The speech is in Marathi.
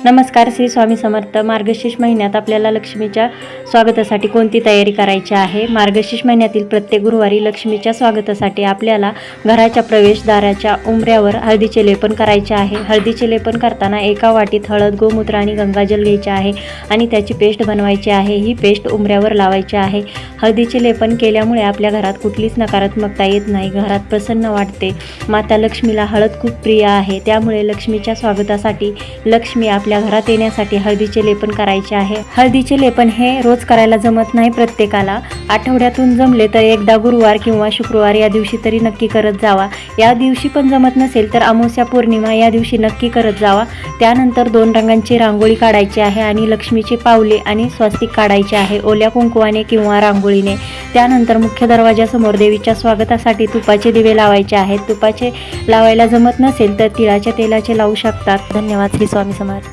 नमस्कार. श्री स्वामी समर्थ. मार्गशीर्ष महिन्यात आपल्याला लक्ष्मीच्या स्वागतासाठी कोणती तयारी करायची आहे? मार्गशीर्ष महिन्यातील प्रत्येक गुरुवारी लक्ष्मीच्या स्वागतासाठी आपल्याला घराच्या प्रवेशद्वाराच्या उंबऱ्यावर हळदीचे लेपन करायचे आहे. हळदीचे लेपन करताना एका वाटीत हळद, गोमूत्र आणि गंगाजल घ्यायचे आहे आणि त्याची पेस्ट बनवायची आहे. ही पेस्ट उंबऱ्यावर लावायची आहे. हळदीचे लेपन केल्यामुळे आपल्या घरात कुठलीच नकारात्मकता येत नाही. घरात प्रसन्न वाटते. माता लक्ष्मीला हळद खूप प्रिय आहे. त्यामुळे लक्ष्मीच्या स्वागतासाठी लक्ष्मी आपल्या घरात येण्यासाठी हळदीचे लेपन करायचे आहे. हळदीचे लेपन हे रोज करायला जमत नाही प्रत्येकाला. आठवड्यातून जमले तर एकदा गुरुवार किंवा शुक्रवार या दिवशी तरी नक्की करत जावा. या दिवशी पण जमत नसेल तर अमावस्या पौर्णिमा या दिवशी नक्की करत जावा. त्यानंतर 2 रंगांची रांगोळी काढायची आहे आणि लक्ष्मीचे पावले आणि स्वस्तिक काढायचे आहे ओल्या कुंकवाने किंवा रांगोळीने. त्यानंतर मुख्य दरवाजासमोर देवीच्या स्वागतासाठी तुपाचे दिवे लावायचे आहेत. तुपाचे लावायला जमत नसेल तर तिळाच्या तेलाचे लावू शकतात. धन्यवाद. श्री स्वामी समर्थ.